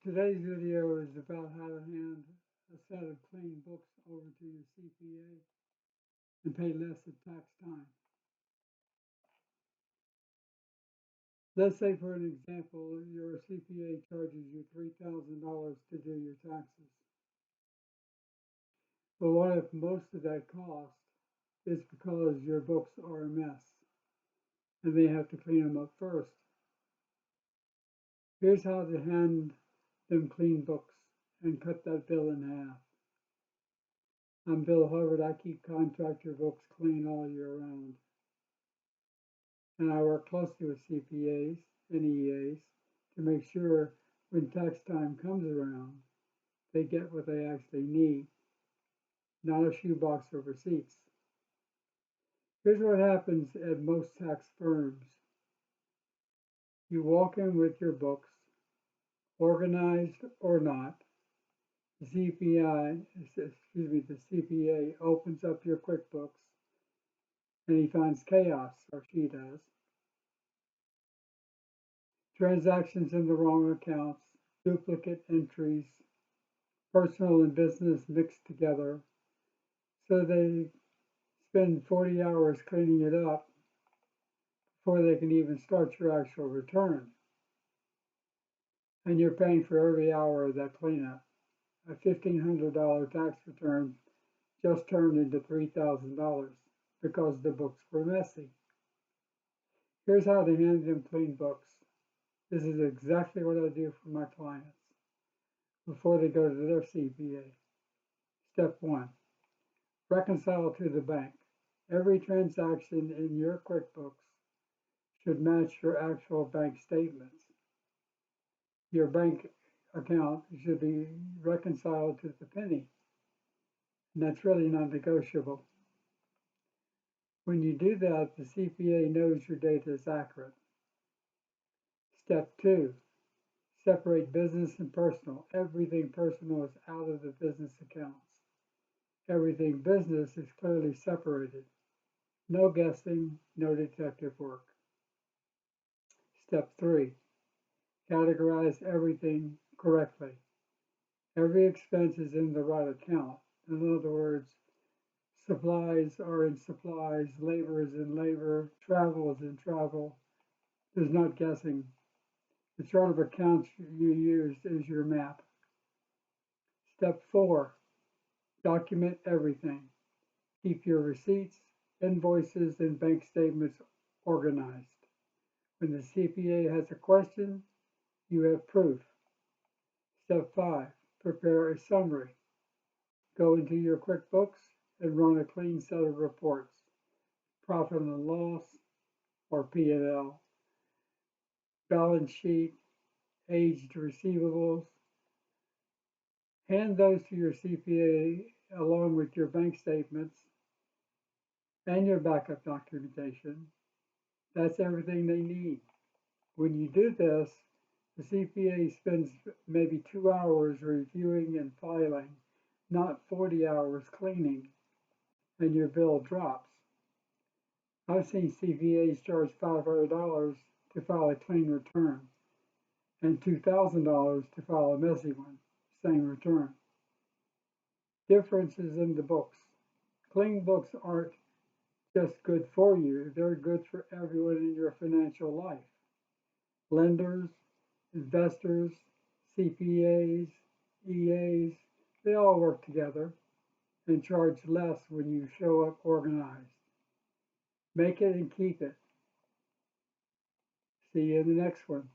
Today's video is about how to hand a set of clean books over to your CPA and pay less in tax time. Let's say, for an example, your CPA charges you $3,000 to do your taxes. But what if most of that cost is because your books are a mess and they have to clean them up first? Here's how to hand them clean books and cut that bill in half. I'm Bill Hubbard. I keep contractor books clean all year round. And I work closely with CPAs and EAs to make sure when tax time comes around, they get what they actually need, not a shoebox of receipts. Here's what happens at most tax firms. You walk in with your books, organized or not. The CPA opens up your QuickBooks and he finds chaos, or she does. Transactions in the wrong accounts, duplicate entries, personal and business mixed together. So they spend 40 hours cleaning it up before they can even start your actual return. And you're paying for every hour of that cleanup. A $1,500 tax return just turned into $3,000 because the books were messy. Here's how to hand them clean books. This is exactly what I do for my clients before they go to their CPA. Step 1, reconcile to the bank. Every transaction in your QuickBooks should match your actual bank statements. Your bank account should be reconciled to the penny, and that's really not negotiable. When you do that, the CPA knows your data is accurate. Step 2, separate business and personal. Everything personal is out of the business accounts. Everything business is clearly separated. No guessing, no detective work. Step 3, categorize everything correctly. Every expense is in the right account. In other words, supplies are in supplies, labor is in labor, travel is in travel. There's not guessing. The chart of accounts you used is your map. Step 4, document everything. Keep your receipts, invoices, and bank statements organized. When the CPA has a question, you have proof. Step 5, prepare a summary. Go into your QuickBooks and run a clean set of reports. Profit and loss, or P&L, balance sheet, aged receivables. Hand those to your CPA along with your bank statements and your backup documentation. That's everything they need. When you do this, the CPA spends maybe 2 hours reviewing and filing, not 40 hours cleaning, and your bill drops. I've seen CPAs charge $500 to file a clean return and $2,000 to file a messy one, same return. Differences in the books. Clean books aren't just good for you, they're good for everyone in your financial life. Lenders, investors, CPAs, EAs, they all work together and charge less when you show up organized. Make it and keep it. See you in the next one.